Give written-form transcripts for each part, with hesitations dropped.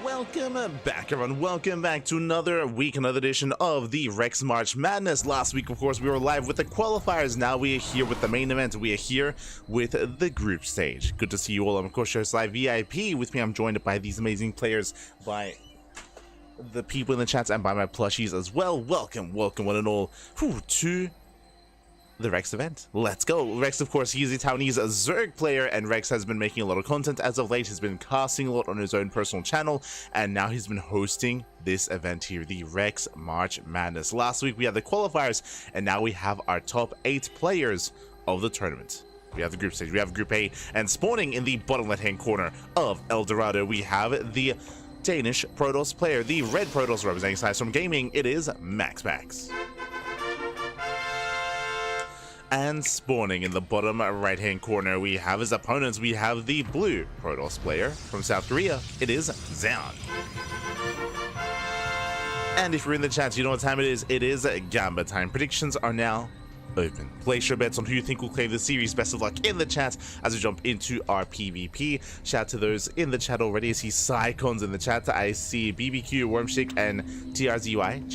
Welcome back, everyone. Welcome back to another week, another edition of the Rex March Madness. Last week, of course, we were live with the qualifiers. Now we are here with the main event. We are here with the group stage. Good to see you all. I'm, of course, Host Live VIP. With me, I'm joined by these amazing players, by the people in the chats, and by my plushies as well. Welcome, one and all, to the Rex event. Let's go. Rex, of course, he's a Taiwanese Zerg player, and Rex has been making a lot of content as of late. He's been casting a lot on his own personal channel, and now he's been hosting this event here, the Rex March Madness. Last week we had the qualifiers, and now we have our top 8 players of the tournament. We have the group stage, we have Group A, and spawning in the bottom left-hand corner of El Dorado, we have the Danish Protoss player, the red Protoss representing Storm Gaming. It is MaxPax. And spawning in the bottom right-hand corner, we have his opponents. We have the blue Protoss player from South Korea. It is Zoun. And if you're in the chat, you know what time it is. It is Gamba time. Predictions are now open. Place your bets on who you think will claim the series. Best of luck in the chat as we jump into our PvP. Shout out to those in the chat already. I see Psycons in the chat. I see BBQ, Wormstick, and TRZY.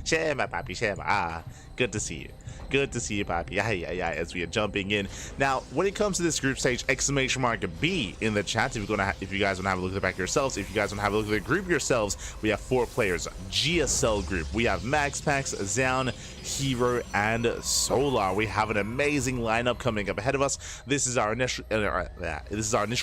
Share my papi, share my. Good to see you. Good to see you, papi. Yeah, as we are jumping in. Now, when it comes to this group stage, exclamation mark B in the chat if you guys want to have a look at the back yourselves. If you guys want to have a look at the group yourselves, we have 4 players. GSL group. We have MaxPax, Zoun, herO, and Solar. We have an amazing lineup coming up ahead of us. This is our initial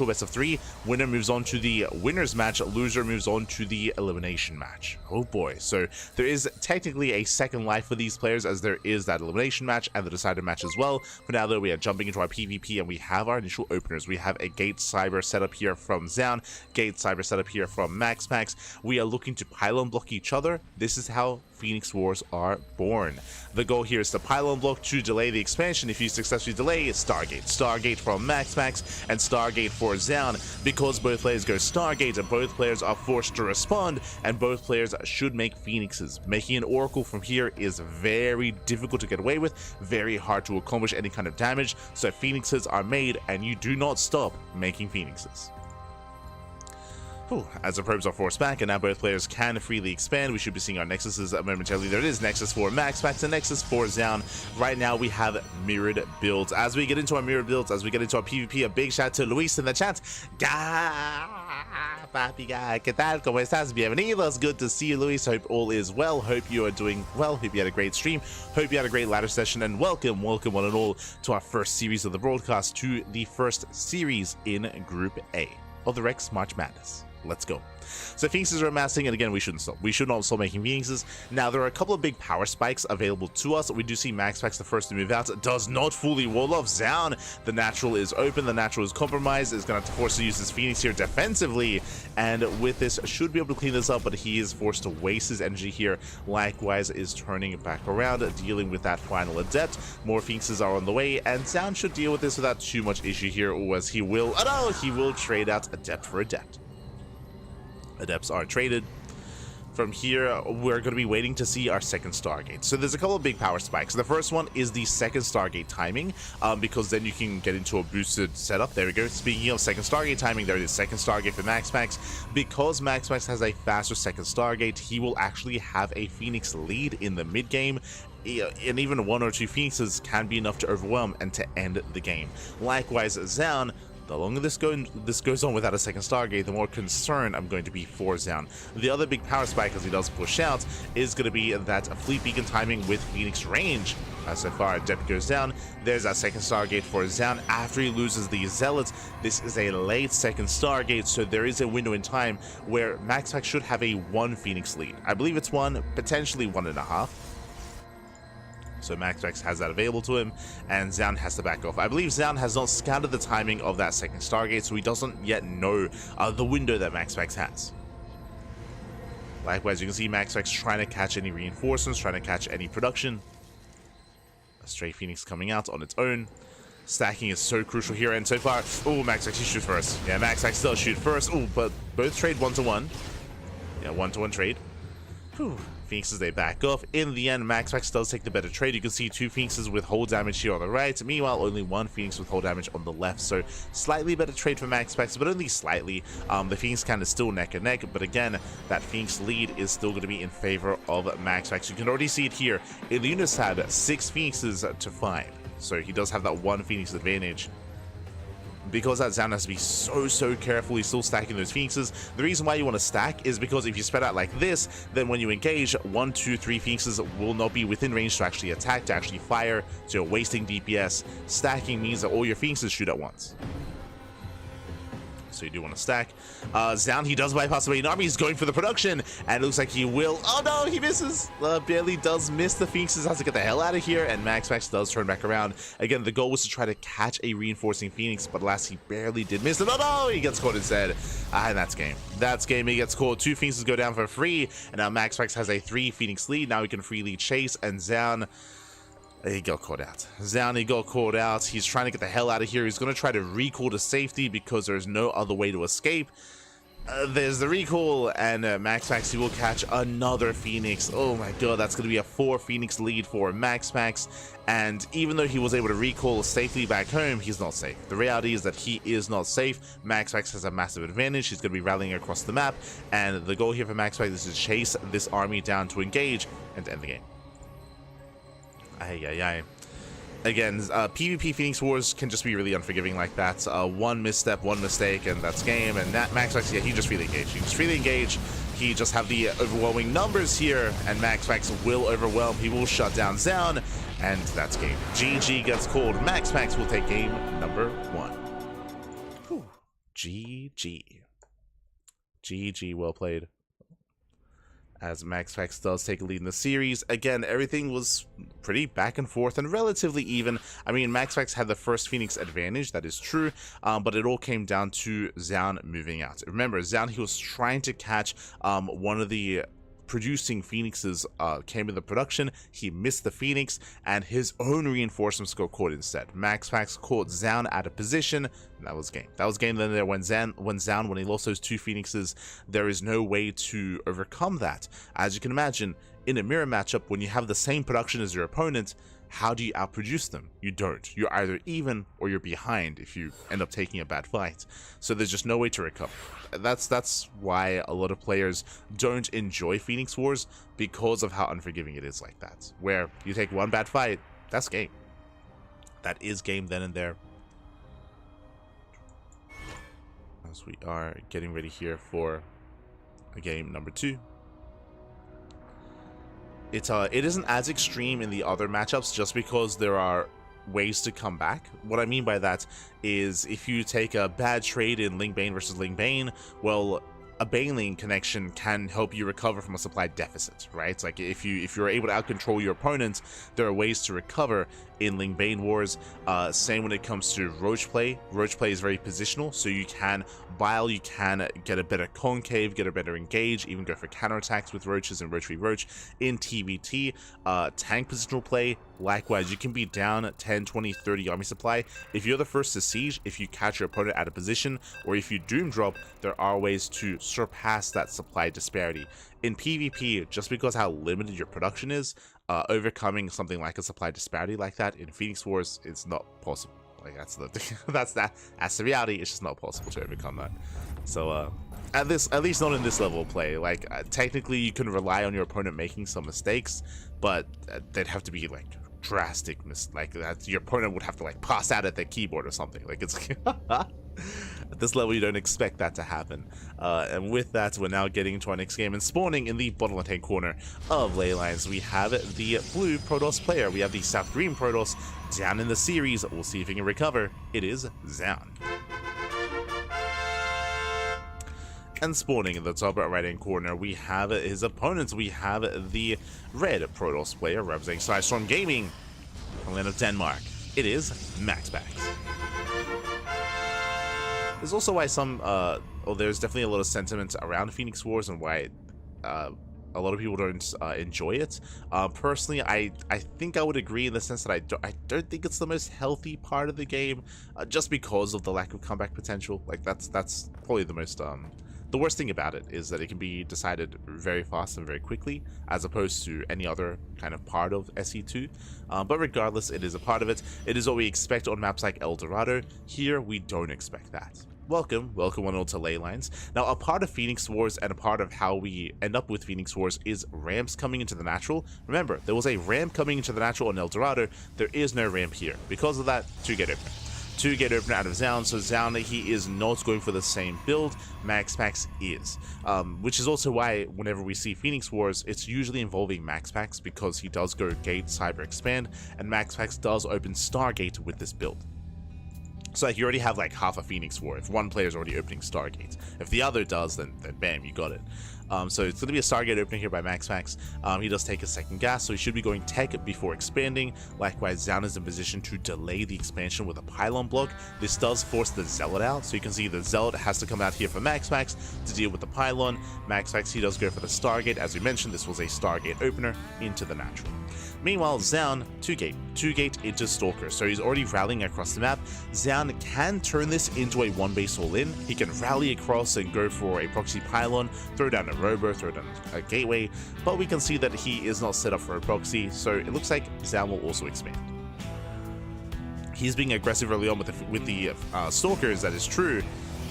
best of 3. Winner moves on to the winners match. Loser moves on to the elimination match. Oh boy. So there is technically a second life for these players, as there is that elimination match and the decider match as well. For now, though, we are jumping into our PvP, and we have our initial openers. We have a Gate Cyber setup here from Zoun, Gate Cyber setup here from MaxPax. We are looking to pylon block each other. This is how Phoenix Wars are born. The goal here is to pylon block to delay the expansion. If you successfully delay, Stargate. Stargate from MaxPax and Stargate for Zoun. Because both players go Stargate, and both players are forced to respond, and both players should make Phoenixes. Making an Oracle from here is very difficult to get away with, very hard to accomplish any kind of damage, so Phoenixes are made, and you do not stop making Phoenixes. As the probes are forced back, and now both players can freely expand, we should be seeing our Nexuses momentarily. There it is, Nexus for MaxPax and Nexus for Zoun. Right now we have mirrored builds. As we get into our mirrored builds, as we get into our PvP, a big shout out to Luis in the chat. Papi, ¿qué tal? ¿Cómo estás? Bienvenidos. Good to see you, Luis. Hope all is well. Hope you are doing well. Hope you had a great stream. Hope you had a great ladder session. And welcome one and all to our first series of the broadcast, to the first series in Group A of the Rex March Madness. Let's go. So Phoenixes are amassing, and again, we shouldn't stop. We should not stop making Phoenixes. Now, there are a couple of big power spikes available to us. We do see MaxPax the first to move out. Does not fully wall off Zoun. The natural is open. The natural is compromised. Is going to have to force to use his Phoenix here defensively. And with this, should be able to clean this up, but he is forced to waste his energy here. Likewise, is turning back around, dealing with that final Adept. More Phoenixes are on the way, and Zoun should deal with this without too much issue here, or as he will. Oh no! He will trade out Adept for Adept. Adepts are traded. From here, we're going to be waiting to see our second Stargate. So there's a couple of big power spikes. The first one is the second Stargate timing, because then you can get into a boosted setup. There we go. Speaking of second Stargate timing, there it is, second Stargate for MaxPax. Because MaxPax has a faster second Stargate, he will actually have a Phoenix lead in the mid game. And even 1 or 2 Phoenixes can be enough to overwhelm and to end the game. Likewise, Zoun, the longer this goes on without a second Stargate, the more concerned I'm going to be for Zoun. The other big power spike, as he does push out, is going to be that Fleet Beacon timing with Phoenix range. So far, Adept goes down. There's that second Stargate for Zoun after he loses the Zealots. This is a late second Stargate, so there is a window in time where MaxPax should have a 1 Phoenix lead. I believe it's 1, potentially 1.5. So MaxPax has that available to him, and Zoun has to back off. I believe Zoun has not scouted the timing of that second Stargate, so he doesn't yet know the window that MaxPax has. Likewise, you can see MaxPax trying to catch any reinforcements, trying to catch any production. A stray Phoenix coming out on its own. Stacking is so crucial here, and so far, oh, MaxPax, he shoot first. Yeah, MaxPax does shoot first. Oh, but both trade 1-to-1. Yeah, 1-to-1 trade. Whew. Phoenixes, they back off. In the end, MaxPax does take the better trade. You can see 2 Phoenixes with hull damage here on the right. Meanwhile, only 1 Phoenix with hull damage on the left. So slightly better trade for MaxPax, but only slightly. The Phoenix kind of still neck and neck. But again, that Phoenix lead is still going to be in favor of MaxPax. You can already see it here. In the units tab, 6 Phoenixes to 5. So he does have that 1 Phoenix advantage. Because that Zoun has to be so careful, he's still stacking those Phoenixes. The reason why you want to stack is because if you spread out like this, then when you engage, 1, 2, 3 Phoenixes will not be within range to actually attack, to actually fire, so you're wasting DPS. Stacking means that all your Phoenixes shoot at once. So you do want to stack. Zoun, he does bypass the main army. He's going for the production, and it looks like he will. Oh no, he misses. Barely does miss the Phoenixes. Has to get the hell out of here, and MaxPax does turn back around. Again, the goal was to try to catch a reinforcing Phoenix, but alas, he barely did miss it. Oh no, he gets caught instead. And that's game. That's game. He gets caught. 2 Phoenixes go down for free, and now MaxPax has a 3 Phoenix lead. Now he can freely chase, and Zoun, he got caught out. Zoun, he got caught out. He's trying to get the hell out of here. He's going to try to recall to safety because there's no other way to escape. There's the recall, and MaxPax, he will catch another Phoenix. Oh my god, that's going to be a 4 Phoenix lead for MaxPax. And even though he was able to recall safely back home, he's not safe. The reality is that he is not safe. MaxPax has a massive advantage. He's going to be rallying across the map. And the goal here for MaxPax is to chase this army down to engage and to end the game. Again, PvP Phoenix Wars can just be really unforgiving like that. One misstep, one mistake, and that's game. And that MaxPax, yeah, he just freely engaged. He just freely engaged. He just have the overwhelming numbers here, and MaxPax will overwhelm. He will shut down Zoun, and that's game. GG gets called. MaxPax will take game number 1. Whew. GG. GG, well played. As MaxPax does take a lead in the series. Again, everything was pretty back and forth and relatively even. I mean, MaxPax had the first Phoenix advantage, that is true, but it all came down to Zoun moving out. Remember, Zoun, he was trying to catch one of the producing Phoenixes came in the production. He missed the Phoenix, and his own reinforcements got caught instead. MaxPax caught Zoun out of position, and that was game. That was game. Then there when Zoun, when he lost those 2 Phoenixes, there is no way to overcome that. As you can imagine, in a mirror matchup, when you have the same production as your opponent, how do you outproduce them? You don't. You're either even or you're behind if you end up taking a bad fight. So there's just no way to recover. That's why a lot of players don't enjoy Phoenix Wars, because of how unforgiving it is like that. Where you take one bad fight, that's game. That is game then and there. As we are getting ready here for a game number 2. It isn't as extreme in the other matchups just because there are ways to come back. What I mean by that is if you take a bad trade in Ling Bane versus Ling Bane, well, a Baneling connection can help you recover from a supply deficit, right? Like if you're able to outcontrol your opponent, there are ways to recover in Ling Bane Wars. Same when it comes to Roach play. Roach play is very positional, so you can bile, you can get a better concave, get a better engage, even go for counterattacks with Roaches and Roach v Roach. In TVT, tank positional play, likewise, you can be down 10, 20, 30 army supply. If you're the first to siege, if you catch your opponent out of position, or if you doom drop, there are ways to surpass that supply disparity. In PvP, just because how limited your production is, overcoming something like a supply disparity like that in Phoenix Wars, it's not possible. Like that's the reality. It's just not possible to overcome that. So at least not in this level of play. Like technically you can rely on your opponent making some mistakes, but they'd have to be like drastic like that. Your opponent would have to like pass out at their keyboard or something. Like it's at this level you don't expect that to happen. And with that, we're now getting into our next game, and spawning in the bottom left-hand corner of Ley Lines, we have the blue Protoss player. We have the South Green Protoss down in the series. We'll see if he can recover. It is Zoun. And spawning in the top right-hand corner, we have his opponents. We have the red Protoss player representing Sidestorm Gaming from the land of Denmark. It is MaxPax. There's also why there's definitely a lot of sentiment around Phoenix Wars and why a lot of people don't enjoy it. Personally, I think I would agree in the sense that I don't think it's the most healthy part of the game, just because of the lack of comeback potential. Like that's probably the most The worst thing about it is that it can be decided very fast and very quickly, as opposed to any other kind of part of SE2. But regardless, it is a part of it. It is what we expect on maps like El Dorado. Here, we don't expect that. Welcome one all to Ley Lines. Now, a part of Phoenix Wars and a part of how we end up with Phoenix Wars is ramps coming into the natural. Remember, there was a ramp coming into the natural on El Dorado. There is no ramp here. Because of that, 2-gate opener. 2-gate opener out of Zoun, so Zoun, he is not going for the same build. MaxPax is. Which is also why whenever we see Phoenix Wars, it's usually involving MaxPax, because he does go Gate, Cyber, Expand, and MaxPax does open Stargate with this build. So like you already have like half a Phoenix War if one player is already opening Stargate. If the other does, then bam, you got it. So it's going to be a Stargate opener here by MaxPax. He does take a second gas, so he should be going tech before expanding. Likewise, Zoun is in position to delay the expansion with a pylon block. This does force the Zealot out, so you can see the Zealot has to come out here for MaxPax to deal with the pylon. MaxPax, he does go for the Stargate. As we mentioned, this was a Stargate opener into the natural. Meanwhile, Zoun, 2-gate into Stalker, so he's already rallying across the map. Zoun can turn this into a one-base all-in. He can rally across and go for a proxy pylon, throw down a robo, throw down a gateway, but we can see that he is not set up for a proxy, so it looks like Zoun will also expand. He's being aggressive early on with the Stalkers, that is true,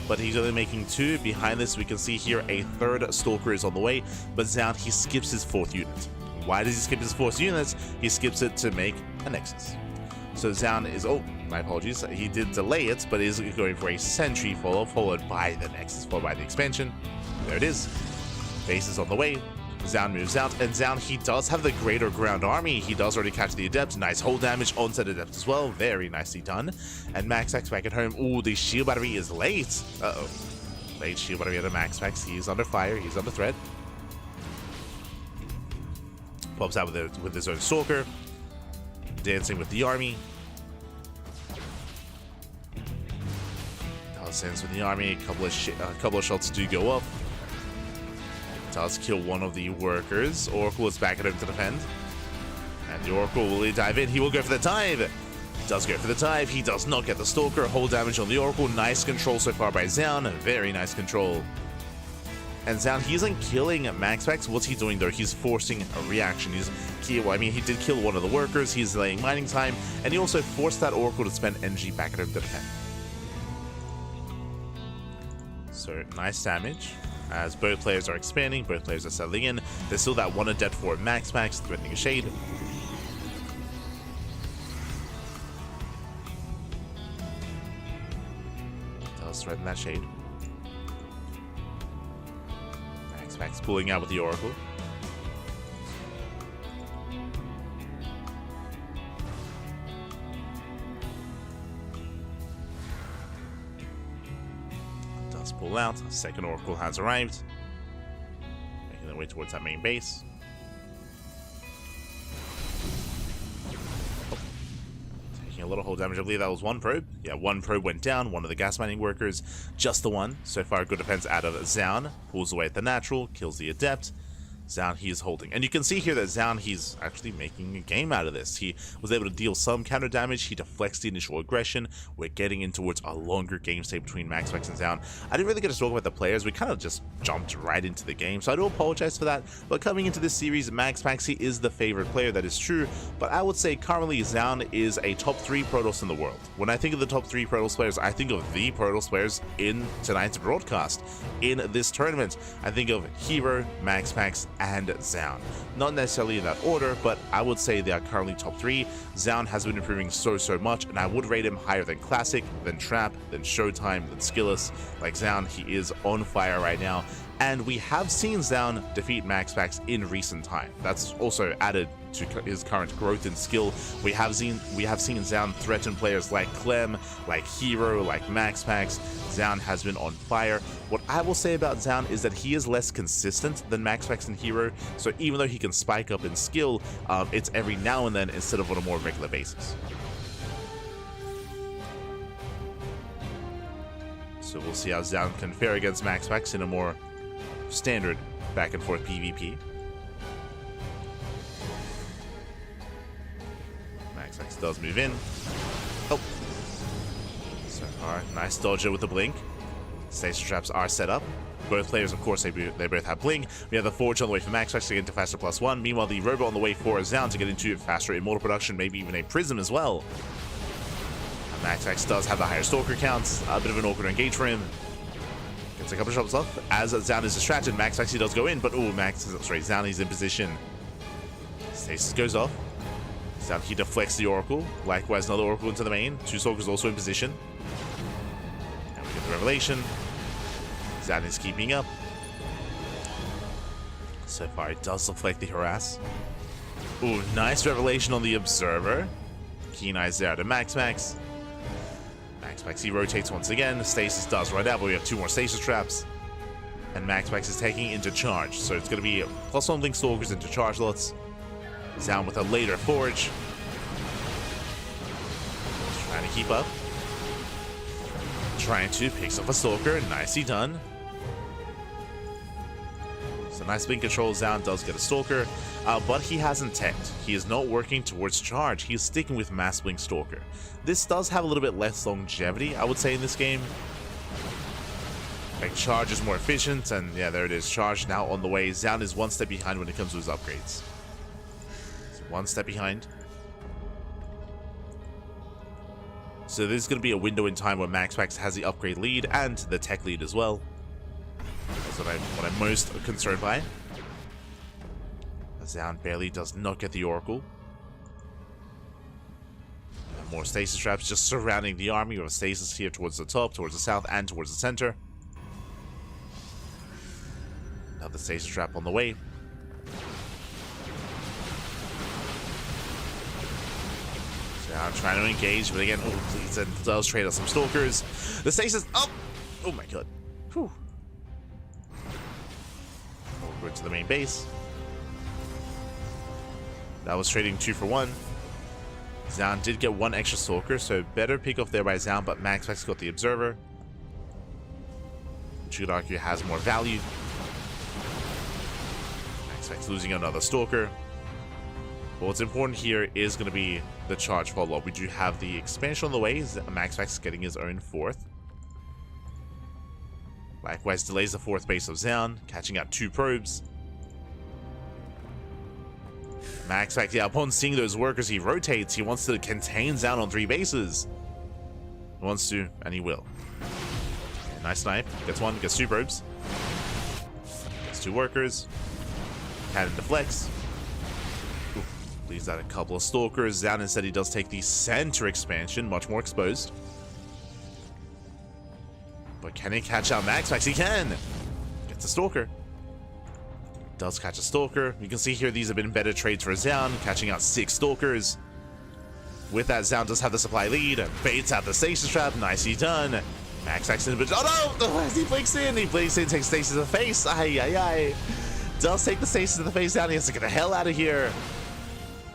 but he's only making 2. Behind this, we can see here a 3rd Stalker is on the way, but Zoun, he skips his 4th unit. Why does he skip his 4th unit? He skips it to make a Nexus. So Zoun is, oh, my apologies, he did delay it, but is going for a Sentry follow, followed by the Nexus, followed by the expansion. There it is. Base is on the way. Zoun moves out, and Zoun, he does have the greater ground army. He does already catch the Adept. Nice hold damage, onset Adept as well. Very nicely done. And MaxPax back at home. Ooh, the shield battery is late. Uh-oh. Late shield battery out of MaxPax. He's under fire. He's under threat. Pops out with his own Stalker. Dancing with the army. Does dance with the army. A couple of shots do go up. Does kill one of the workers. Oracle is back at him to defend. And the Oracle will dive in. He will go for the dive. Does go for the dive. He does not get the Stalker. Hold damage on the Oracle. Nice control so far by Zoun. Very nice control. And Zoun, he isn't killing MaxPax. What's he doing though? He's forcing a reaction. Well, I mean, he did kill one of the workers. He's delaying mining time. And he also forced that Oracle to spend NG back at him to defend. So, nice damage. As both players are expanding, both players are settling in. There's still that one Adept for MaxPax, threatening a Shade. Does threaten that Shade. MaxPax pulling out with the Oracle. Does pull out. Second Oracle has arrived. Making their way towards that main base. Oh. Taking a little hold damage. I believe that was one probe. Yeah, one probe went down. One of the gas mining workers. Just the one. So far, good defense out of Zoun. Pulls away at the natural. Kills the Adept. Zoun, he's holding. And you can see here that Zoun, he's actually making a game out of this. He was able to deal some counter damage. He deflects the initial aggression. We're getting in towards a longer game state between MaxPax and Zoun. I didn't really get to talk about the players. We kind of just jumped right into the game, so I do apologize for that. But coming into this series, MaxPax, he is the favorite player. That is true. But I would say currently Zoun is a top 3 Protoss in the world. When I think of the top 3 Protoss players, I think of the Protoss players in tonight's broadcast. In this tournament, I think of herO, MaxPax, and Zoun. Not necessarily in that order, but I would say they are currently top 3. Zoun has been improving so much, and I would rate him higher than Classic, than Trap, than Showtime, than Skilless. Like Zoun, he is on fire right now, and we have seen Zoun defeat MaxPax in recent time. That's also added to his current growth in skill. We have seen Zoun threaten players like Clem, like herO, like MaxPax. Zoun has been on fire. What I will say about Zoun is that he is less consistent than MaxPax and herO, so even though he can spike up in skill, it's every now and then instead of on a more regular basis. So we'll see how Zoun can fare against MaxPax in a more standard back and forth PvP. MaxPax does move in. Oh. So far, nice dodger with the blink. Station traps are set up. Both players, of course, they both have Bling. We have the Forge on the way for MaxPax to get into faster +1. Meanwhile, the Robot on the way for Zoun to get into faster Immortal production, maybe even a Prism as well. MaxPax does have the higher Stalker counts. A bit of an awkward engage for him. Gets a couple of shots off. As Zoun is distracted, MaxPax, he does go in, but Zoun, he's in position. Stasis goes off. Zoun, he deflects the Oracle. Likewise, another Oracle into the main. Two Stalkers also in position. And we get the Revelation. Zoun is keeping up. So far, it does deflect the Harass. Ooh, nice Revelation on the Observer. Keen eyes there to MaxPax. MaxPax, he rotates once again. Stasis does run out, but we have 2 more Stasis traps. And MaxPax is taking into charge. So it's going to be +1 Blink Stalkers into charge lots. Zoun with a later Forge. Trying to keep up. Trying to picks up a Stalker. Nicely done. So nice blink control. Zoun does get a Stalker, but he hasn't teched. He is not working towards charge. He is sticking with Mass Blink Stalker. This does have a little bit less longevity, I would say, in this game. Like, charge is more efficient, and yeah, there it is. Charge now on the way. Zoun is 1 step behind when it comes to his upgrades. So 1 step behind. So there's going to be a window in time where MaxPax has the upgrade lead and the tech lead as well. That's what I'm most concerned by. Zoun barely does not get the Oracle. And more Stasis traps just surrounding the army. We have Stasis here towards the top, towards the south, and towards the center. Another Stasis trap on the way. Zoun trying to engage, but again, oh please, and does trade us some Stalkers. The Stasis, oh my god. Whew. Over to the main base. That was trading 2 for 1. Zoun did get 1 extra Stalker, so better pick off there by Zoun, but MaxPax got the Observer, which you could argue has more value. MaxPax losing another Stalker. But what's important here is going to be the charge follow-up. We do have the expansion on the way. MaxPax getting his own 4th. Likewise, delays the 4th base of Zoun, catching out 2 probes. MaxPax, yeah, upon seeing those workers, he rotates. He wants to contain Zoun on 3 bases. He wants to, and he will. Okay, nice snipe. Gets 1, gets 2 probes. Gets 2 workers. Cannon deflects. Leaves out a couple of Stalkers. Zoun instead, he does take the center expansion, much more exposed. But can he catch out MaxPax? He can! Gets a Stalker. Does catch a Stalker. You can see here these have been better trades for Zoun, catching out 6 Stalkers. With that, Zoun does have the supply lead. Baits out the Stasis trap. Nicely done. MaxPax in, but oh no! He blinks in. He blinks in, takes Stasis to the face. Ay. Does take the Stasis to the face down. He has to get the hell out of here.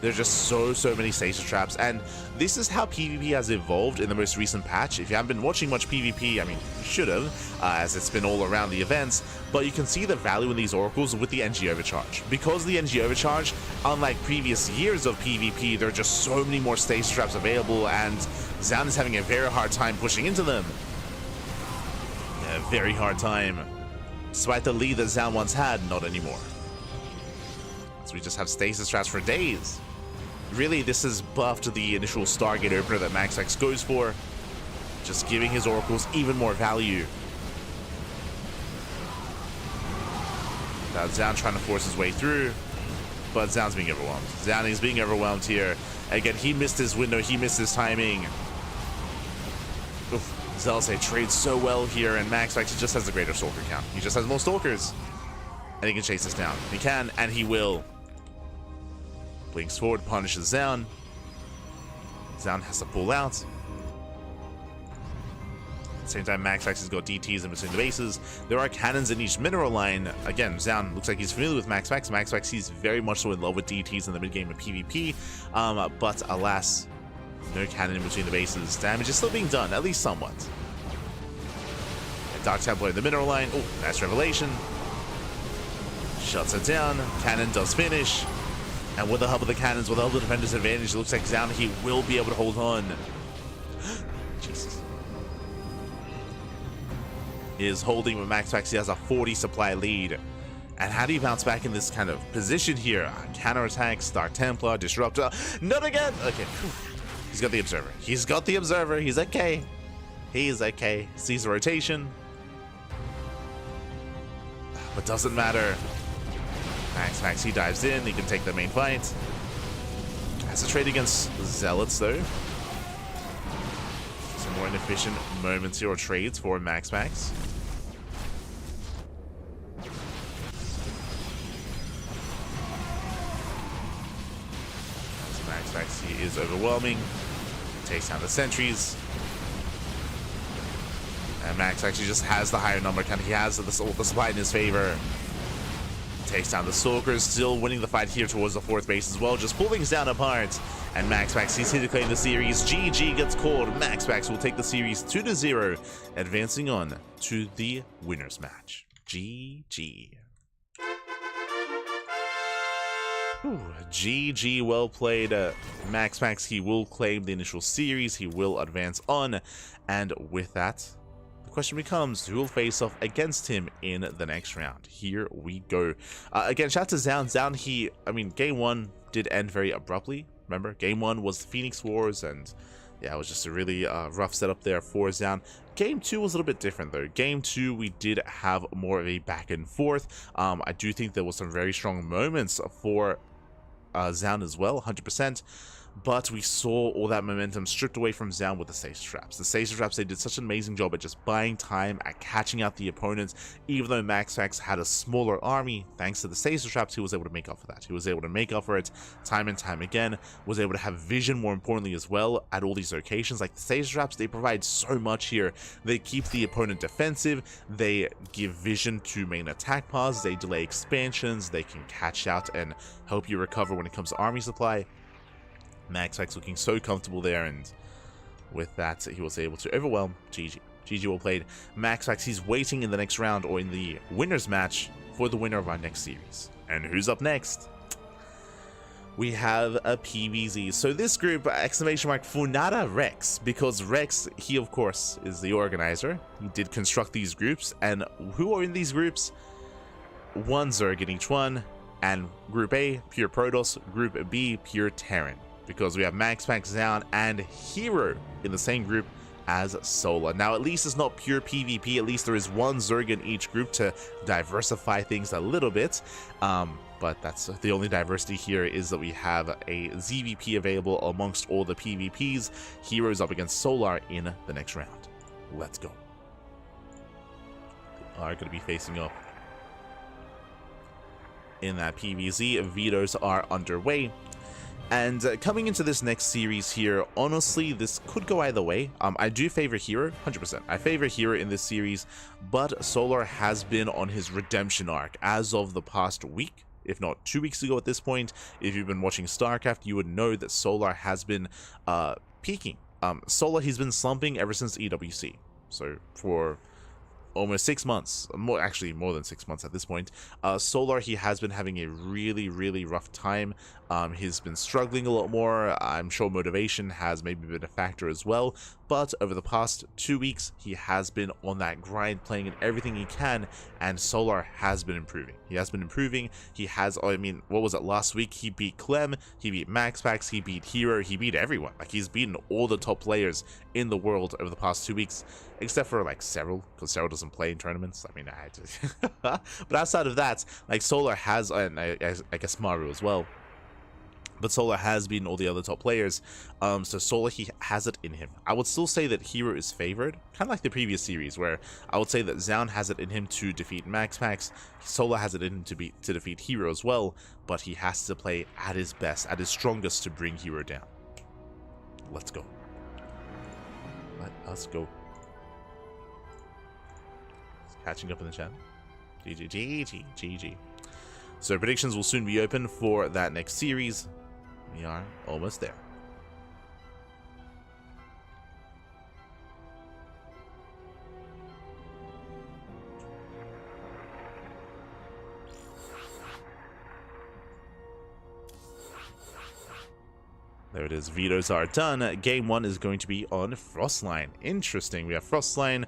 There's just so many Stasis traps, and this is how PvP has evolved in the most recent patch. If you haven't been watching much PvP, I mean, you should have, as it's been all around the events, but you can see the value in these Oracles with the NG Overcharge. Because of the NG Overcharge, unlike previous years of PvP, there are just so many more Stasis traps available, and Zoun is having a very hard time pushing into them. A very hard time. Despite the lead that Zoun once had, not anymore. So we just have Stasis traps for days. Really, this is buffed the initial Stargate opener that MaxPax goes for, just giving his Oracles even more value. Now Zoun trying to force his way through, but Zoun's being overwhelmed. Zoun is being overwhelmed here. Again, he missed his window, he missed his timing. Zelze trades so well here, and MaxPax just has a greater Stalker count. He just has more Stalkers, and he can chase this down. He can, and he will. Blinks forward, punishes Zoun. Zoun has to pull out. At the same time, MaxPax has got DTs in between the bases. There are cannons in each mineral line. Again, Zoun looks like he's familiar with MaxPax. MaxPax, he's very much so in love with DTs in the mid-game of PvP. But alas, no cannon in between the bases. Damage is still being done, at least somewhat. Dark Templar in the mineral line. Oh, nice Revelation. Shuts it down. Cannon does finish. And with the help of the cannons, with the help of the defender's advantage, it looks like Zoun, he will be able to hold on. Jesus. is holding with MaxPax. He has a 40 supply lead. And how do you bounce back in this kind of position here? Counterattack, Star Templar, Disruptor. Not again! Okay. He's got the Observer. He's got the Observer. He's okay. He's okay. Sees the rotation. But doesn't matter. MaxPax, he dives in. He can take the main fight. Has a trade against Zealots, though. Some more inefficient moments here, or trades for MaxPax. MaxPax, he is overwhelming. Takes down the sentries. And Max actually just has the higher number. He has the supply in his favor. Takes down the Stalkers, still winning the fight here towards the 4th base as well. Just pull things down apart. And MaxPax, he's here to claim the series. GG gets called. MaxPax will take the series 2-0, advancing on to the winners match. GG. Ooh, GG, well played. MaxPax, he will claim the initial series. He will advance on. And with that, the question becomes, who will face off against him in the next round? Here we go. Again, shout out to Zoun. Zoun, game 1 did end very abruptly. Remember, game 1 was the Phoenix Wars, and yeah, it was just a really rough setup there for Zoun. Game 2 was a little bit different, though. Game 2, we did have more of a back and forth. I do think there was some very strong moments for Zoun as well, 100%. But we saw all that momentum stripped away from Zoun with the Stasis Traps. The Stasis Traps, they did such an amazing job at just buying time, at catching out the opponents. Even though MaxPax had a smaller army, thanks to the Stasis Traps, he was able to make up for that. He was able to make up for it time and time again, was able to have vision, more importantly as well, at all these locations. Like the Stasis Traps, they provide so much here. They keep the opponent defensive, they give vision to main attack paths, they delay expansions, they can catch out and help you recover when it comes to army supply. MaxPax looking so comfortable there, and with that, he was able to overwhelm. GG. GG well played. MaxPax, he's waiting in the next round, or in the winners match, for the winner of our next series. And who's up next? We have a PVZ. So this group, exclamation mark, Funada Rex, because Rex, he of course is the organizer. He did construct these groups, and who are in these groups? One Zerg in each one, and Group A, pure Protoss, Group B, pure Terran. Because we have MaxPax, Zoun, and herO in the same group as Solar. Now, at least it's not pure PvP. At least there is one Zerg in each group to diversify things a little bit. But that's the only diversity here, is that we have a ZVP available amongst all the PvPs. herO's up against Solar in the next round. Let's go. Are going to be facing off in that PvZ. Vetoes are underway. And coming into this next series here, honestly, this could go either way. I do favor herO, 100%. I favor herO in this series, but Solar has been on his redemption arc as of the past week, if not 2 weeks ago at this point. If you've been watching StarCraft, you would know that Solar has been peaking. Solar, he's been slumping ever since EWC. So for almost 6 months, actually more than 6 months at this point, Solar, he has been having a really rough time. He's been struggling a lot more. I'm sure motivation has maybe been a factor as well, but over the past 2 weeks, he has been on that grind, playing in everything he can, and Solar has been improving. He has been improving. He has, what was it, last week? He beat Clem, he beat MaxPax, he beat herO, he beat everyone. Like, he's beaten all the top players in the world over the past 2 weeks, except for, like, Serral, because Serral doesn't play in tournaments. I had to. But outside of that, like, Solar has, and I guess Maru as well, but Solar has beaten all the other top players, so Solar, he has it in him. I would still say that herO is favored, kind of like the previous series, where I would say that Zoun has it in him to defeat MaxPax, Solar has it in him to defeat herO as well, but he has to play at his best, at his strongest, to bring herO down. Let's go. Let us go. Catching up in the chat. GG. So predictions will soon be open for that next series. We are almost there. There it is. Vetoes are done. Game 1 is going to be on Frostline. Interesting. We have Frostline,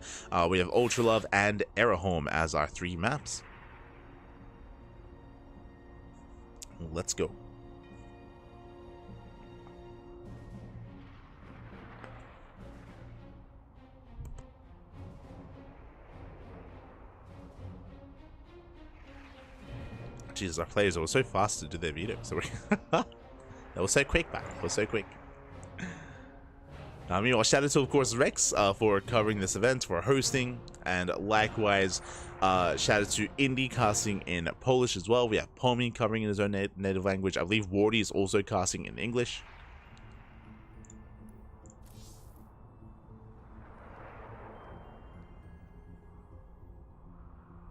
we have Ultra Love, and herO as our 3 maps. Let's go. Jesus, our players were so fast to do their vetoes. That was so quick, man. It was so quick. Meanwhile, shout out to, of course, Rex for covering this event, for hosting, and likewise, shout out to Indie casting in Polish as well. We have Pomi covering in his own native language. I believe Wardy is also casting in English.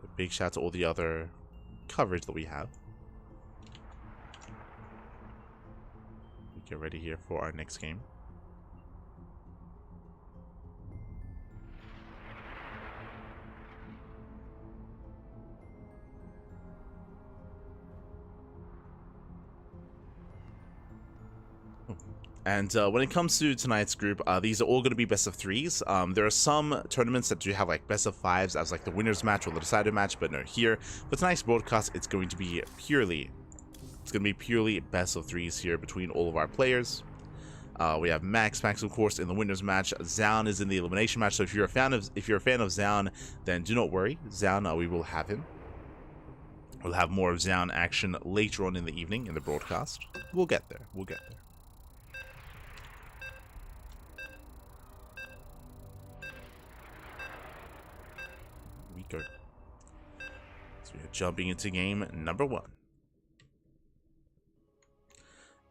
A big shout out to all the other coverage that we have. We get ready here for our next game. And when it comes to tonight's group, these are all going to be best of 3s. There are some tournaments that do have like best of 5s as like the winner's match or the decider match, but no, here for tonight's broadcast, it's going to be purely best of 3s here between all of our players. We have MaxPax, of course, in the winner's match. Zoun is in the elimination match. So if you're a fan of Zoun, then do not worry. Zoun, we will have him. We'll have more of Zoun action later on in the evening in the broadcast. We'll get there. We'll get there. Go. So we are jumping into game number 1.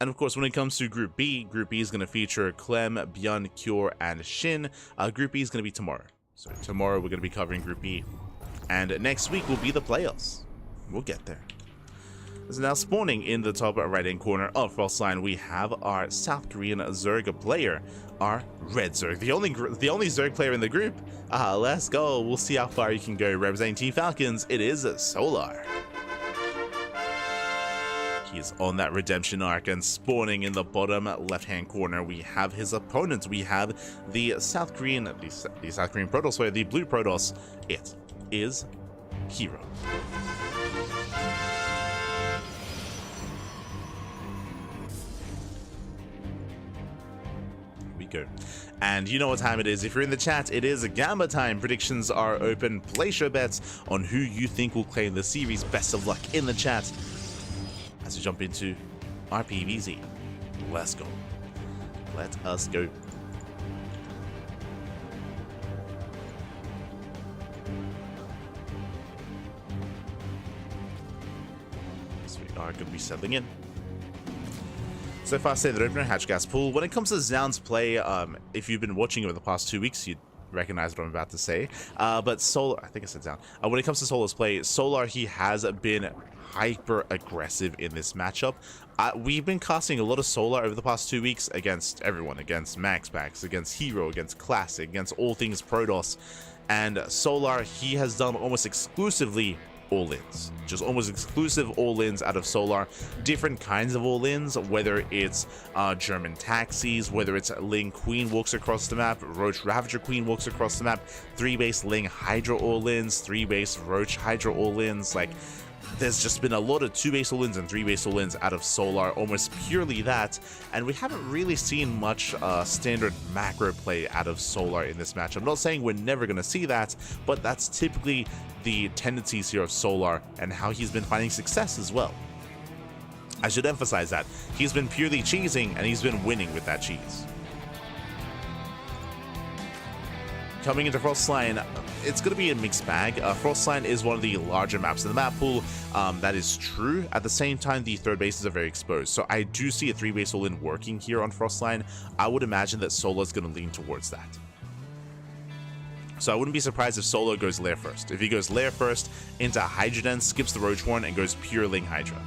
And of course, when it comes to Group B is going to feature Clem, Björn, Kjor, and Shin. Group B is going to be tomorrow. So tomorrow we're going to be covering Group B. And next week will be the playoffs. We'll get there. So now spawning in the top right-hand corner of Frostline, we have our South Korean Zerg player, our Red Zerg, the only Zerg player in the group. Let's go. We'll see how far you can go. Representing Team Falcons, it is Solar. He's on that redemption arc, and spawning in the bottom left-hand corner, we have his opponent. We have the South Korean Protoss player, the blue Protoss. It is herO. Go. And you know what time it is. If you're in the chat, it is Gamma time. Predictions are open. Place your bets on who you think will claim the series. Best of luck in the chat as we jump into our PVZ. Let's go. Let us go. So we are going to be settling in. So far, say that opener, Hatch Gas Pool. When it comes to Zoun's play, if you've been watching over the past 2 weeks, you'd recognize what I'm about to say. But Solar, I think I said Zoun. When it comes to Solar's play, Solar, he has been hyper aggressive in this matchup. We've been casting a lot of Solar over the past 2 weeks against everyone, against MaxPax, against herO, against Classic, against all things Protoss. And Solar, he has done almost exclusively all-ins, just almost exclusive all-ins out of Solar. Different kinds of all-ins, whether it's German taxis, whether it's Ling Queen walks across the map, Roach Ravager Queen walks across the map, 3-base Ling Hydra all-ins, 3-base Roach Hydra all-ins. Like, there's just been a lot of 2-base all-ins and 3-base all-ins out of Solar, almost purely that, and we haven't really seen much standard macro play out of Solar in this match. I'm not saying we're never going to see that, but that's typically the tendencies here of Solar and how he's been finding success as well. I should emphasize that. He's been purely cheesing, and he's been winning with that cheese. Coming into Frostline, it's going to be a mixed bag. Frostline is one of the larger maps in the map pool. That is true. At the same time, the third bases are very exposed. So I do see a 3-base all-in working here on Frostline. I would imagine that Solar is going to lean towards that. So I wouldn't be surprised if Solo goes Lair first. If he goes Lair first into Hydra Den, skips the Roach Horn, and goes pure Ling Hydra.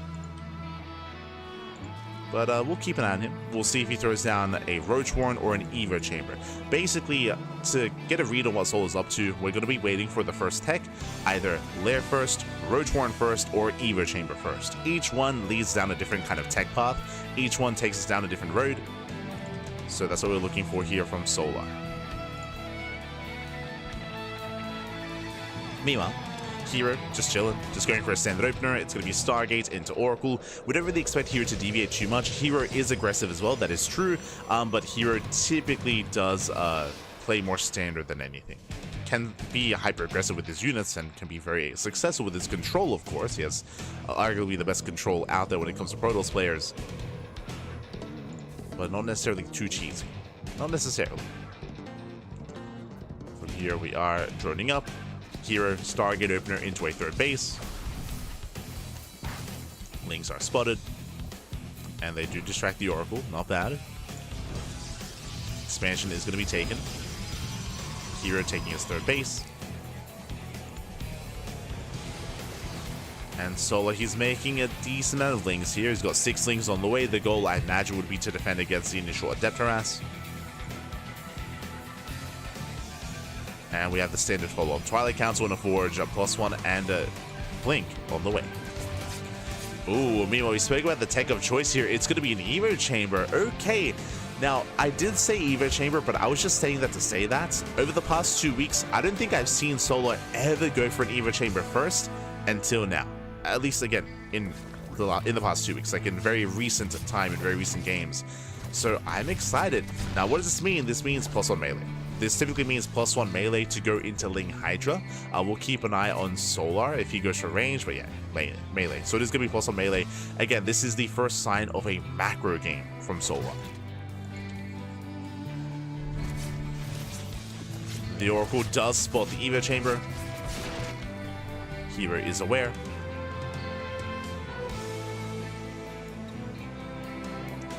But we'll keep an eye on him. We'll see if he throws down a Roach Horn or an Evo Chamber. Basically, to get a read on what Solo's up to, we're going to be waiting for the first tech, either Lair first, Roach Horn first, or Evo Chamber first. Each one leads down a different kind of tech path. Each one takes us down a different road. So that's what we're looking for here from Solar. Meanwhile, herO just chilling, just going for a standard opener. It's going to be Stargate into Oracle. We don't really expect herO to deviate too much. herO is aggressive as well, that is true, but herO typically does play more standard than anything. Can be hyper aggressive with his units and can be very successful with his control, of course. He has arguably the best control out there when it comes to Protoss players, but not necessarily too cheesy. Not necessarily. From here we are droning up. herO, Stargate opener into a third base. Lings are spotted. And they do distract the Oracle. Not bad. Expansion is going to be taken. herO taking his third base. And Solar, he's making a decent amount of Lings here. He's got 6 Lings on the way. The goal, I imagine, would be to defend against the initial Adept harass. And we have the standard follow-up. Twilight Council and a Forge, a +1, and a Blink on the way. Ooh, meanwhile, we spoke about the tech of choice here. It's going to be an Evo Chamber. Okay. Now, I did say Evo Chamber, but I was just saying that to say that. Over the past 2 weeks, I don't think I've seen Solar ever go for an Evo Chamber first until now. At least, again, in the past 2 weeks, like in very recent time, in very recent games. So I'm excited. Now, what does this mean? This means +1 melee. This typically means +1 melee to go into Ling Hydra. We'll keep an eye on Solar if he goes for range, but yeah, melee. So it is going to be +1 melee. Again, this is the first sign of a macro game from Solar. The Oracle does spot the Evo Chamber. herO is aware.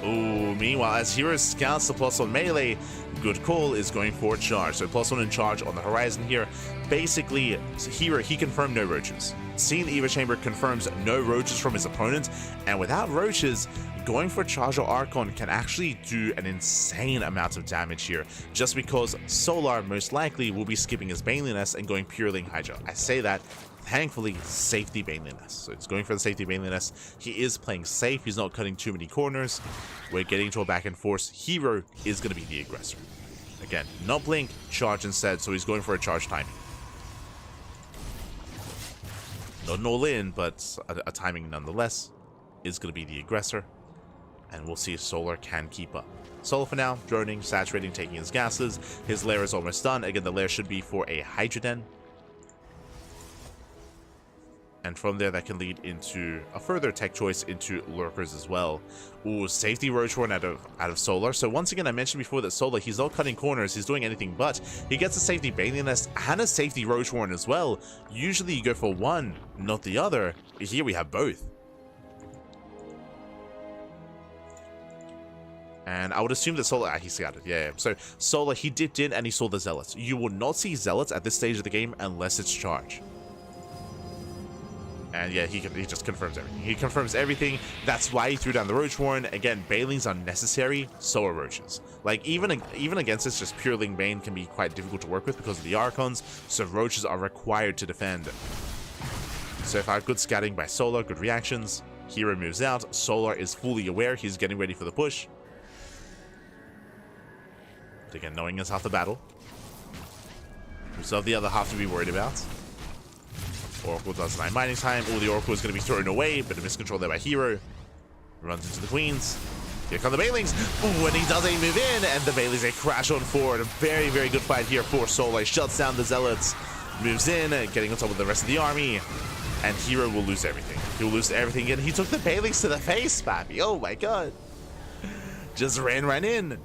Ooh, meanwhile, as herO scouts the +1 melee, good call is going for charge. So +1 in charge on the horizon here. Basically, herO, he confirmed no roaches. Seeing the Evo Chamber confirms no roaches from his opponent, and without roaches, going for Charge or Archon can actually do an insane amount of damage here, just because Solar most likely will be skipping his Baneliness and going pure Ling Hydra. I say that, thankfully, safety Baneliness. So it's going for the safety Baneliness. He is playing safe, he's not cutting too many corners. We're getting to a back and forth. herO is going to be the aggressor. Again, not Blink, charge instead, so he's going for a charge timing. Not an all-in, but a timing nonetheless is going to be the aggressor. And we'll see if Solar can keep up. Solar for now, droning, saturating, taking his gases. His lair is almost done. Again, the lair should be for a Hydra Den. And from there, that can lead into a further tech choice into Lurkers as well. Ooh, safety Roach Horn out of Solar. So once again, I mentioned before that Solar, he's not cutting corners, he's doing anything but. He gets a safety Baneliness and a safety Roach Horn as well. Usually you go for one, not the other. Here we have both. And I would assume that Solar, he scouted, yeah. So Solar, he dipped in and he saw the Zealots. You will not see Zealots at this stage of the game unless it's charge. And yeah, he just confirms everything. He confirms everything. That's why he threw down the Roach Horn. Again, Banelings are necessary, so are Roaches. Like, even against this, just pure Ling Bane can be quite difficult to work with because of the Archons, so Roaches are required to defend. So if I have good scouting by Solar, good reactions, herO moves out. Solar is fully aware. He's getting ready for the push. But again, knowing is half the battle. We still have the other half to be worried about. Oracle does 9 mining time. Oh, the Oracle is going to be thrown away. Bit of miscontrol there by herO. Runs into the Queens. Here come the Banelings. Ooh, and he does a move in, and the Banelings, they crash on forward. A very, very good fight here for Solar. Shuts down the Zealots. Moves in, getting on top of the rest of the army. And herO will lose everything. He will lose everything again. He took the Banelings to the face, Pappy. Oh my god. Just ran right in.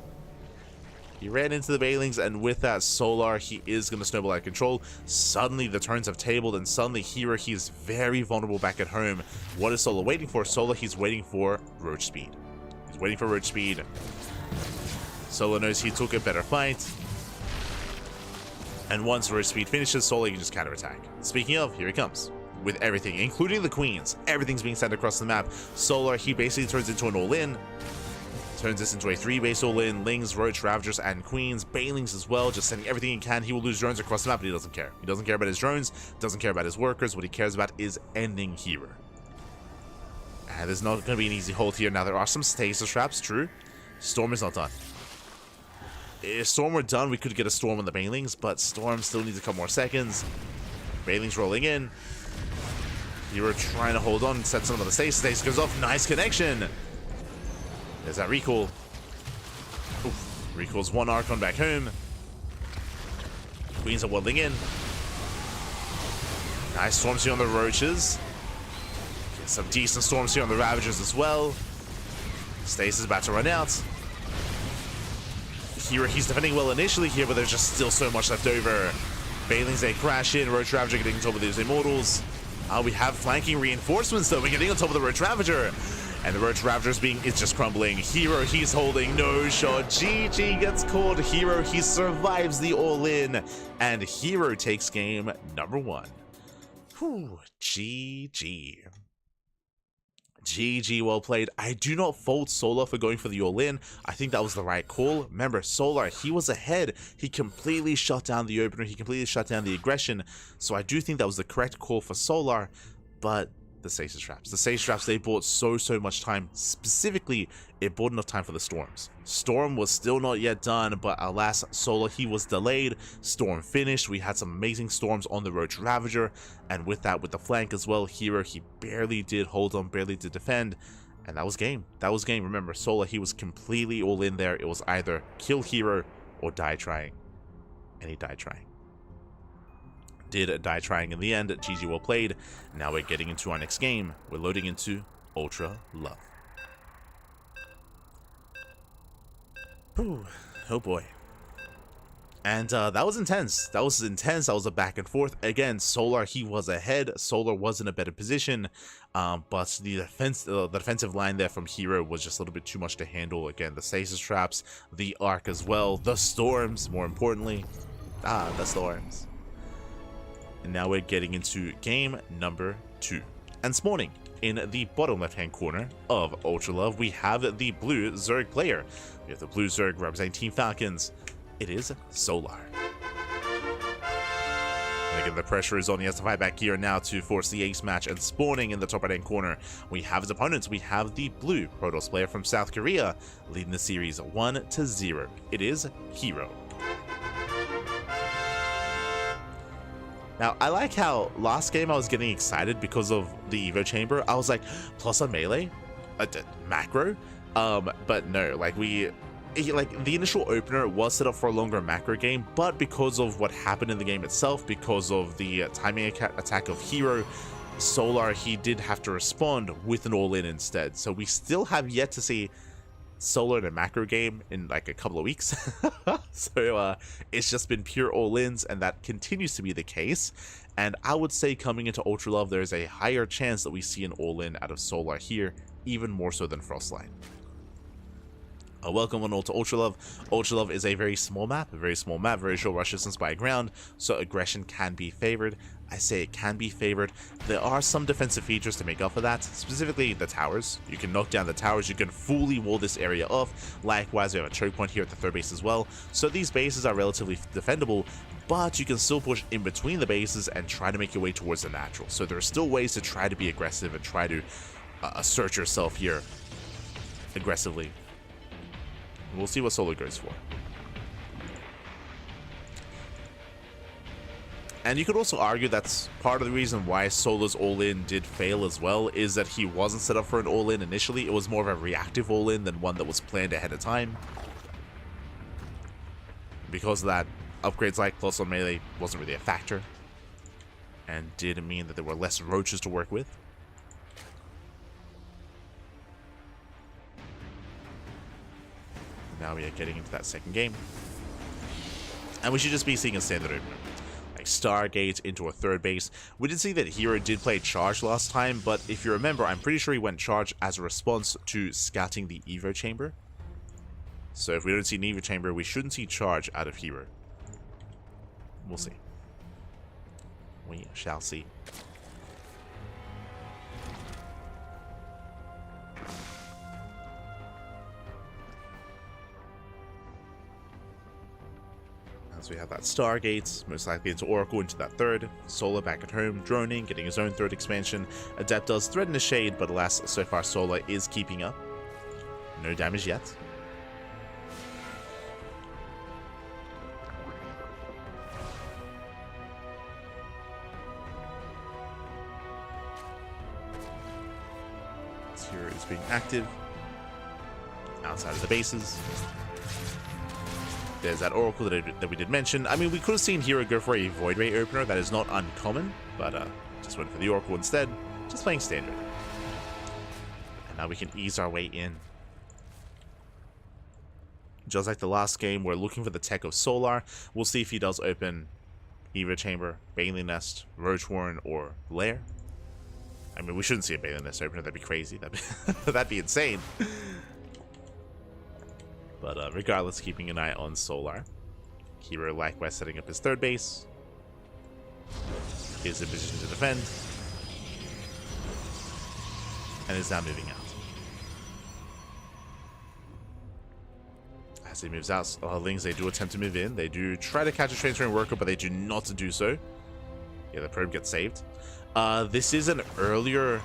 He ran into the Banelings, and with that Solar, he is going to snowball out of control. Suddenly, the turns have tabled, and suddenly herO, he is very vulnerable back at home. What is Solar waiting for? Solar, he's waiting for Roach Speed. He's waiting for Roach Speed. Solar knows he took a better fight. And once Roach Speed finishes, Solar can just counterattack. Speaking of, here he comes. With everything, including the Queens. Everything's being sent across the map. Solar, he basically turns into an all-in. Turns this into a 3-base all-in. Lings, Roach, Ravagers, and Queens. Banelings as well, just sending everything he can. He will lose drones across the map, but he doesn't care. He doesn't care about his drones, doesn't care about his workers. What he cares about is ending herO. And there's not going to be an easy hold here. Now, there are some stasis traps, true. Storm is not done. if Storm were done, we could get a Storm on the Banelings, but Storm still needs a couple more seconds. Banelings rolling in. herO trying to hold on and set some of the stasis. Stasis goes off. Nice connection. There's that recall. Oof. Recalls one Archon back home. Queens are waddling in. Nice storms here on the Roaches. Get some decent storms here on the Ravagers as well. Stasis about to run out. herO, he's defending well initially here, but there's just still so much left over. Banelings, they crash in. Roach Ravager getting on top of those Immortals. We have flanking reinforcements though. We're getting on top of the Roach Ravager. And the Roach Ravager's it's just crumbling. herO, he's holding no shot. GG gets called. herO, he survives the all-in. And herO takes game number 1. Whew, GG. GG, well played. I do not fault Solar for going for the all-in. I think that was the right call. Remember, Solar, he was ahead. He completely shut down the opener. He completely shut down the aggression. So I do think that was the correct call for Solar. But the Stasis Traps. The Stasis Traps, they bought so much time. Specifically, it bought enough time for the Storms. Storm was still not yet done, but alas, Solar, he was delayed. Storm finished. We had some amazing Storms on the Roach Ravager, and with that, with the flank as well, herO, he barely did hold on, barely did defend, and that was game. That was game. Remember, Solar, he was completely all in there. It was either kill herO or die trying, and he died trying. Did die trying in the end. GG, well played. Now we're getting into our next game. We're loading into Ultra Love. Whew. Oh boy. And that was intense. That was intense. That was a back and forth. Again, Solar, he was ahead. Solar was in a better position. But the defensive line there from herO was just a little bit too much to handle. Again, the Stasis Traps, the Arc as well, the Storms, more importantly. The Storms. And now we're getting into game number 2. And spawning in the bottom left-hand corner of Ultra Love, we have the blue Zerg player. We have the blue Zerg representing Team Falcons. It is Solar. And again, the pressure is on. He has to fight back here now to force the ace match. And spawning in the top right-hand corner, we have his opponents. We have the blue Protoss player from South Korea, leading the series 1-0. It is herO. Now, I like how last game I was getting excited because of the Evo Chamber. I was like, plus a melee? Macro? But no, like the initial opener was set up for a longer macro game, but because of what happened in the game itself, because of the timing attack of herO, Solar, he did have to respond with an all-in instead. So we still have yet to see Solar in a macro game in like a couple of weeks. So it's just been pure all-ins, and that continues to be the case. And I would say coming into Ultra Love, there's a higher chance that we see an all-in out of Solar here, even more so than Frostline. Welcome on all to Ultra Love. Ultra Love is a very small map, very short rush distance by ground, so aggression can be favored. I say it can be favored. There are some defensive features to make up for that, specifically the towers. You can knock down the towers, you can fully wall this area off. Likewise, we have a choke point here at the third base as well, so these bases are relatively defendable, but you can still push in between the bases and try to make your way towards the natural. So there are still ways to try to be aggressive and try to assert yourself here aggressively. We'll see what Solar goes for. And you could also argue that's part of the reason why Solar's all-in did fail as well, is that he wasn't set up for an all-in initially. It was more of a reactive all-in than one that was planned ahead of time. Because of that, upgrades like plus on melee wasn't really a factor, and did mean that there were less roaches to work with. Now we are getting into that second game, and we should just be seeing a standard opener, like Stargate into a third base. We did see that herO did play Charge last time, but if you remember, I'm pretty sure he went Charge as a response to scouting the Evo Chamber. So if we don't see an Evo Chamber, we shouldn't see Charge out of herO. We'll see. We shall see. So we have that Stargate, most likely into Oracle into that third. Solar back at home, droning, getting his own third expansion. Adept does threaten the shade, but alas, so far Solar is keeping up. No damage yet. being active. Outside of the bases. There's that Oracle that we did mention. I mean, we could have seen herO go for a Void Ray opener. That is not uncommon, but just went for the Oracle instead. Just playing standard. And now we can ease our way in. Just like the last game, we're looking for the tech of Solar. We'll see if he does open Evo Chamber, Bailey Nest, Roach Warren, or Lair. I mean, we shouldn't see a Bailey Nest opener. That'd be crazy. That'd be insane. But regardless, keeping an eye on Solar. herO likewise setting up his third base. Is in position to defend. And is now moving out. As he moves out, Lings, they do attempt to move in. They do try to catch a transferring worker, but they do not do so. Yeah, the probe gets saved. This is an earlier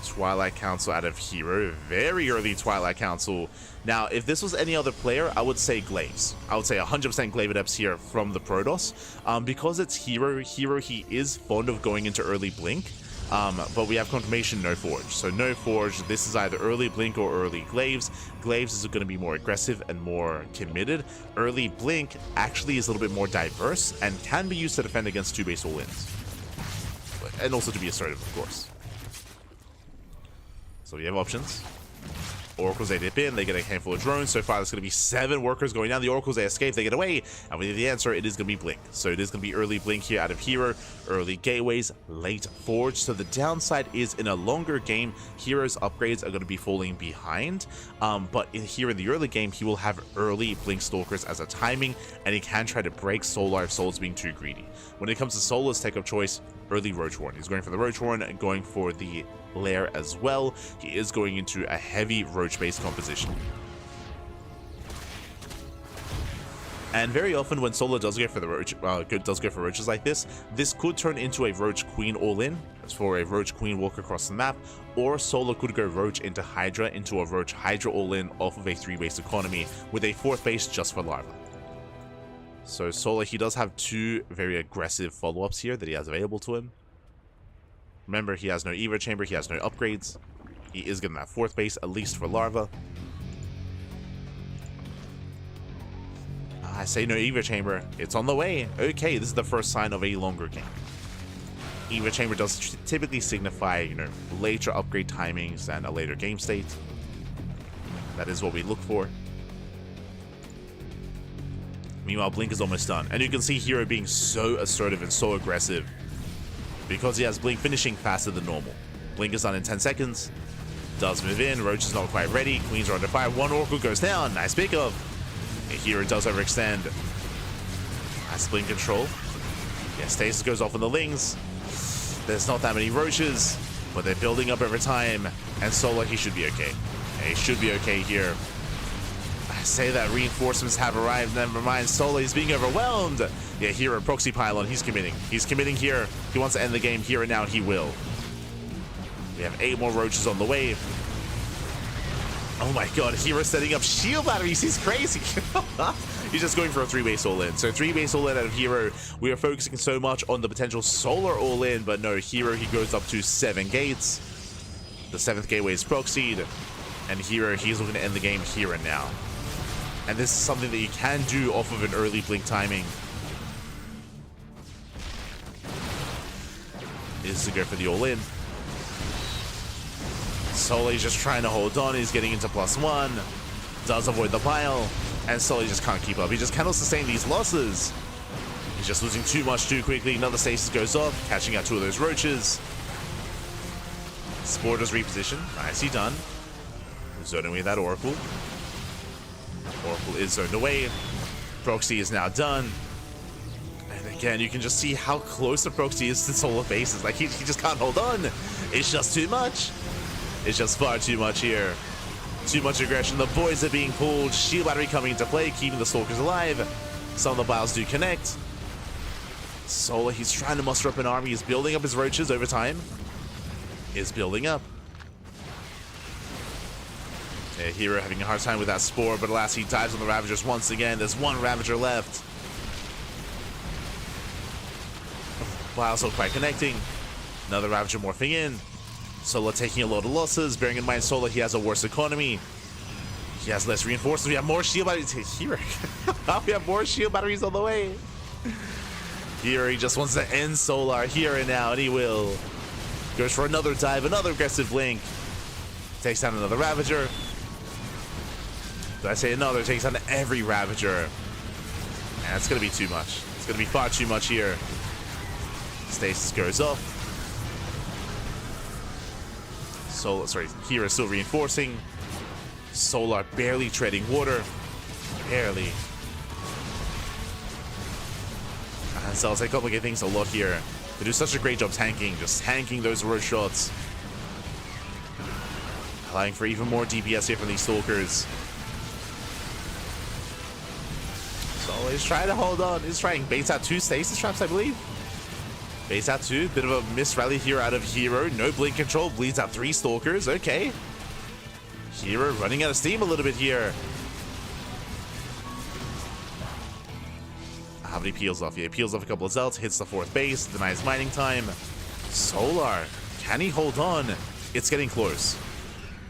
Twilight Council out of herO. Very early Twilight Council. Now, if this was any other player, I would say Glaives. I would say 100% Glaive Adepts here from the Protoss. Because it's herO, he is fond of going into early Blink. But we have confirmation no Forge. So no Forge, this is either early Blink or early Glaives. Glaives is going to be more aggressive and more committed. Early Blink actually is a little bit more diverse and can be used to defend against 2-base all-ins. And also to be assertive, of course. So we have options. Oracles, they dip in, they get a handful of drones. So far, there's going to be 7 workers going down. The Oracles, they escape, they get away. And with the answer, it is going to be Blink. So it is going to be early Blink here out of herO. Early Gateways, late Forge. So the downside is in a longer game, herO's upgrades are going to be falling behind. But here in the early game, he will have early Blink Stalkers as a timing. And he can try to break Solar if Solar's being too greedy. When it comes to Solar's tech of choice, early Roach Warren. He's going for the Roach Warren and going for the Lair as well. He is going into a heavy Roach-based composition. And very often when Solar does go for the Roach, does go for Roaches like this could turn into a Roach Queen all-in. That's for a Roach Queen walk across the map, or Solar could go Roach into Hydra into a Roach Hydra all-in off of a 3-base economy with a 4th base just for Larva. So Solar, he does have 2 very aggressive follow-ups here that he has available to him. Remember, he has no Evo Chamber, he has no upgrades. He is getting that 4th base, at least for Larva. I say no Evo Chamber, it's on the way. Okay, this is the first sign of a longer game. Evo Chamber does typically signify, later upgrade timings and a later game state. That is what we look for. Meanwhile, Blink is almost done. And you can see herO being so assertive and so aggressive because he has Blink finishing faster than normal. Blink is done in 10 seconds. Does move in. Roach is not quite ready. Queens are under fire. 1 Oracle goes down. Nice pickup. herO does overextend. Nice Blink control. Yeah, Stasis goes off on the Lings. There's not that many Roaches, but they're building up over time. And Solar, he should be okay. He should be okay here. I say that reinforcements have arrived. Never mind, Solar is being overwhelmed. Yeah, herO proxy pylon. He's committing. He's committing here. He wants to end the game here and now. He will. We have 8 more Roaches on the way. Oh my god, herO setting up shield batteries. He's crazy. He's just going for a 3-base all-in. So 3-base all-in out of herO. We are focusing so much on the potential Solar all-in, but no, herO, he goes up to 7 gates. The 7th gateway is proxied. And herO, he's looking to end the game here and now. And this is something that you can do off of an early Blink timing. Is to go for the all-in. Solar is just trying to hold on. He's getting into +1. Does avoid the pile. And Solar just can't keep up. He just cannot sustain these losses. He's just losing too much too quickly. Another stasis goes off, catching out 2 of those Roaches. Spore does reposition. Nicely done. Zoning away that Oracle. Oracle is zoned away. Proxy is now done. And again, you can just see how close the Proxy is to Solar bases. Like, he just can't hold on. It's just too much. It's just far too much here. Too much aggression. The boys are being pulled. Shield battery coming into play, keeping the Stalkers alive. Some of the biles do connect. Solar, he's trying to muster up an army. He's building up his Roaches over time. Is building up. Yeah, herO having a hard time with that Spore, but alas, he dives on the Ravagers once again. There's 1 Ravager left. Biles not quite connecting. Another Ravager morphing in. Solar taking a lot of losses. Bearing in mind, Solar, he has a worse economy. He has less reinforcements. We have more shield batteries. Here, we have more shield batteries on the way. Here, he just wants to end Solar here and now, and he will. Goes for another dive, another aggressive Link. Takes down another Ravager. Did I say another? Takes down every Ravager. And that's going to be too much. It's going to be far too much here. Stasis goes off. Solar, sorry, here is still reinforcing. Solar barely treading water. Barely. And Cells, they complicate things a lot here. They do such a great job tanking, just tanking those road shots. Allowing for even more DPS here from these Stalkers. So he's trying to hold on. He's trying. Baits out 2 stasis traps, I believe. Baits out 2. Bit of a miss rally here out of herO. No blink control. Bleeds out 3 Stalkers. Okay. herO running out of steam a little bit here. How many peels off? Yeah, he peels off a couple of Zelts. Hits the 4th base. Denies mining time. Solar. Can he hold on? It's getting close.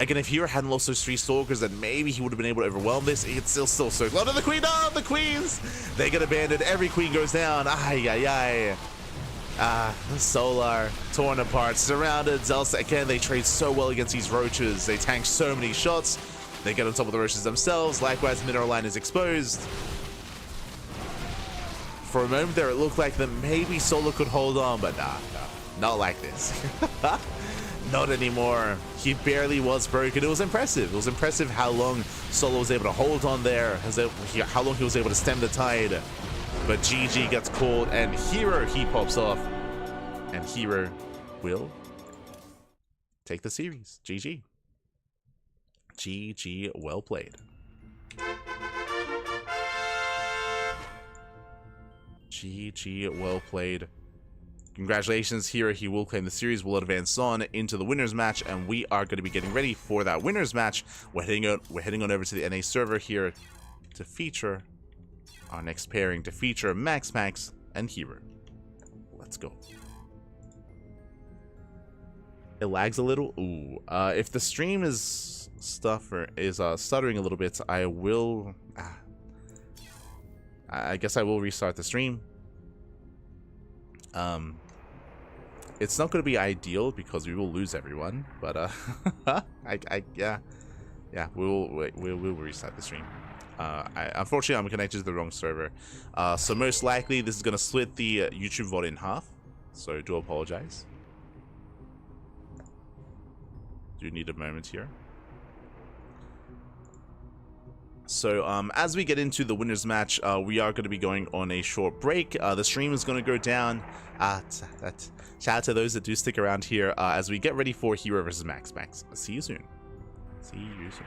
Again, if herO hadn't lost those 3 Stalkers, then maybe he would have been able to overwhelm this. It's still so close. Oh, the Queen! Oh, the Queens! They get abandoned. Every Queen goes down. Ay, ay, ay. Solar. Torn apart. Surrounded. Zelts, again, they trade so well against these Roaches. They tank so many shots. They get on top of the Roaches themselves. Likewise, Mineral Line is exposed. For a moment there, it looked like that maybe Solar could hold on, but nah, not like this. Not anymore. He barely was broken. It was impressive. It was impressive how long Solar was able to hold on there, how long he was able to stem the tide. But GG gets called, and herO, he pops off. And herO will take the series. GG. GG, well played. GG, well played. Congratulations, herO. He will claim the series. We'll advance on into the winners match, and we are going to be getting ready for that winners match. We're heading on over to the NA server here to feature our next pairing, to feature MaxPax and herO. Let's go. It lags a little. Ooh, if the stream is stuttering a little bit, I will. I guess I will restart the stream. It's not going to be ideal because we will lose everyone, but yeah, we'll restart the stream. Unfortunately, I'm connected to the wrong server, so most likely this is going to split the YouTube VOD in half. So do apologize. Do need a moment here. So as we get into the winners match, we are going to be going on a short break. The stream is going to go down. Shout out to those that do stick around here as we get ready for herO versus MaxPax. See you soon. See you soon.